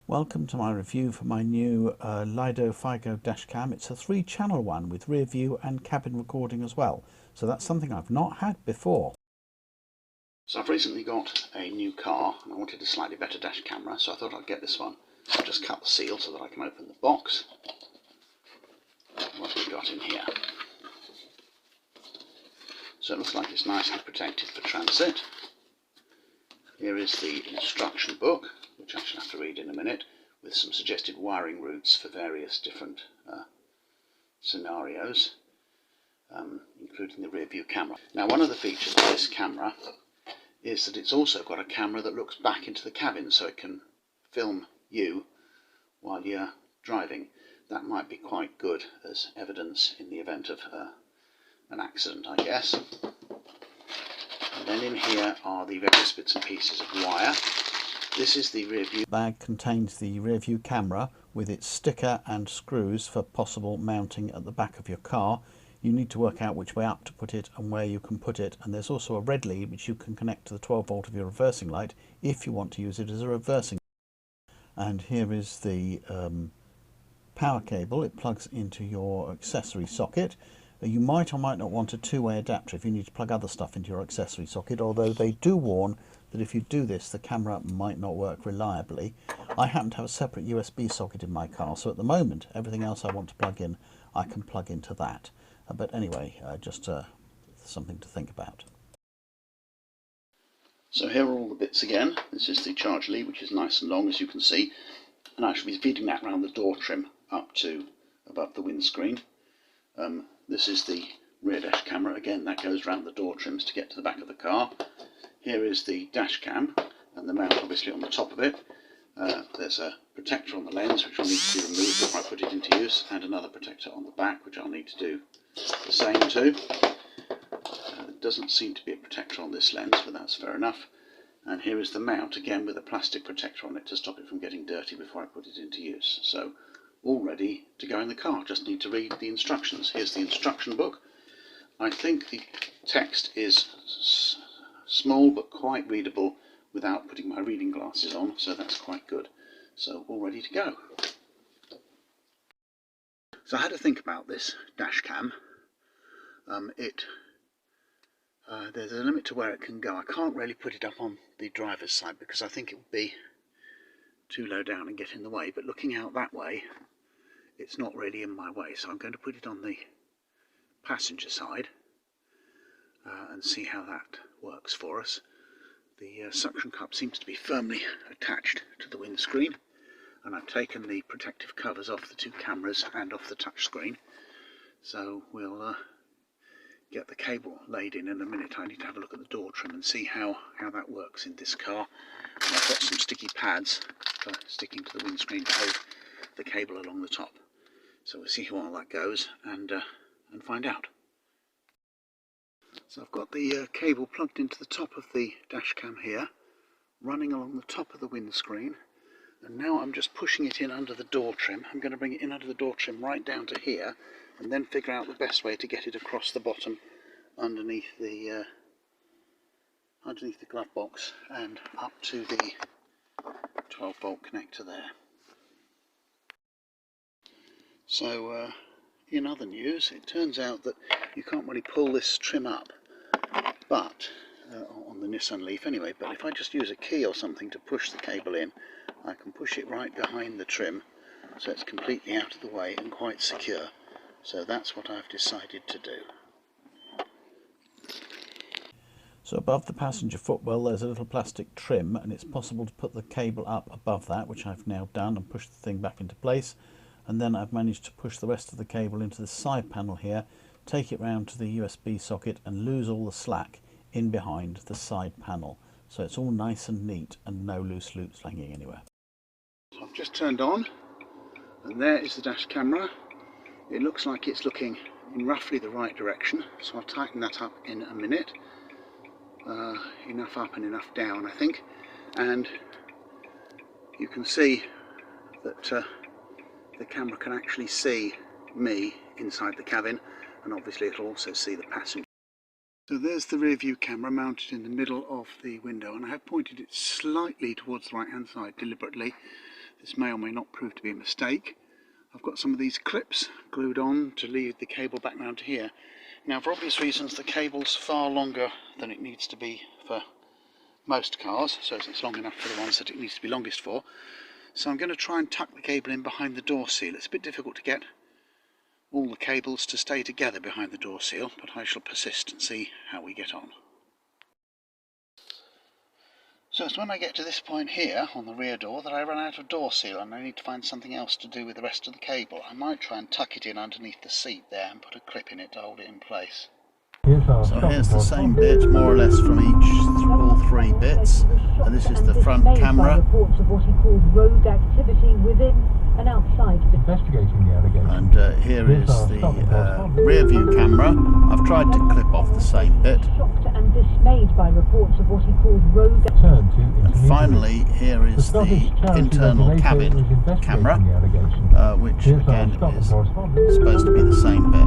Welcome to my review for my new LidoFigo dash cam. It's a 3-channel one with rear view and cabin recording as well. So that's something I've not had before. So I've recently got a new car and I wanted a slightly better dash camera, so I thought I'd get this one. I'll just cut the seal so that I can open the box. What have we got in here? So it looks like it's nicely protected for transit. Here is the instruction book, which I shall have to read in a minute, with some suggested wiring routes for various different scenarios, including the rear view camera. Now, one of the features of this camera is that it's also got a camera that looks back into the cabin, so it can film you while you're driving. That might be quite good as evidence in the event of an accident, I guess. And then in here are the various bits and pieces of wire. This is the rear view bag, contains the rear view camera with its sticker and screws for possible mounting at the back of your car. You need to work out which way up to put it and where you can put it, and there's also a red lead which you can connect to the 12 volt of your reversing light if you want to use it as a reversing. And here is the power cable. It plugs into your accessory socket. You might or might not want a two-way adapter if you need to plug other stuff into your accessory socket, although they do warn that if you do this the camera might not work reliably. I happen to have a separate USB socket in my car, so at the moment everything else I want to plug in I can plug into that. But anyway, just something to think about. So here are all the bits again. This is the charge lead, which is nice and long, as you can see, and I shall be feeding that around the door trim up to above the windscreen. This is the rear dash camera. Again, that goes round the door trims to get to the back of the car. Here is the dash cam and the mount obviously on the top of it. There's a protector on the lens which will need to be removed before I put it into use, and another protector on the back which I'll need to do the same too. There doesn't seem to be a protector on this lens, but that's fair enough. And here is the mount, again with a plastic protector on it to stop it from getting dirty before I put it into use. So all ready to go in the car, just need to read the instructions. Here's the instruction book. I think the text is small but quite readable without putting my reading glasses on, so that's quite good. So all ready to go. So I had to think about this dash cam. There's a limit to where it can go. I can't really put it up on the driver's side because I think it would be too low down and get in the way, but looking out that way it's not really in my way, so I'm going to put it on the passenger side and see how that works for us. The suction cup seems to be firmly attached to the windscreen, and I've taken the protective covers off the two cameras and off the touchscreen, so we'll get the cable laid in a minute. I need to have a look at the door trim and see how that works in this car. And I've got some sticky pads for sticking to the windscreen to hold the cable along the top. So we'll see how all that goes and find out. So I've got the cable plugged into the top of the dash cam here, running along the top of the windscreen, and now I'm just pushing it in under the door trim. I'm going to bring it in under the door trim right down to here, and then figure out the best way to get it across the bottom underneath the glove box and up to the 12 volt connector there. So in other news, it turns out that you can't really pull this trim up, but on the Nissan Leaf anyway, but if I just use a key or something to push the cable in, I can push it right behind the trim so it's completely out of the way and quite secure. So that's what I've decided to do. So above the passenger footwell there's a little plastic trim, and it's possible to put the cable up above that, which I've now done, and push the thing back into place. And then I've managed to push the rest of the cable into the side panel here, take it round to the USB socket and lose all the slack in behind the side panel. So it's all nice and neat and no loose loops hanging anywhere. So I've just turned on, and there is the dash camera. It looks like it's looking in roughly the right direction, so I'll tighten that up in a minute. Enough up and enough down, I think, and you can see that the camera can actually see me inside the cabin, and obviously it'll also see the passenger. So there's the rear view camera mounted in the middle of the window, and I have pointed it slightly towards the right hand side deliberately. this may or may not prove to be a mistake. I've got some of these clips glued on to lead the cable back round to here. Now, for obvious reasons, the cable's far longer than it needs to be for most cars, so it's long enough for the ones that it needs to be longest for. So I'm going to try and tuck the cable in behind the door seal. It's a bit difficult to get all the cables to stay together behind the door seal, but I shall persist and see how we get on. So it's when I get to this point here on the rear door that I run out of door seal, and I need to find something else to do with the rest of the cable. I might try and tuck it in underneath the seat there and put a clip in it to hold it in place. So here's the same bit, more or less from all three bits, and this is the front camera. Reports of what he called rogue activity within and outside the investigating the allegation. And here is the rear view camera. I've tried to clip off the same bit. Shocked and dismayed by reports of what he called rogue. And finally, here is the internal cabin camera, which again is supposed to be the same bit.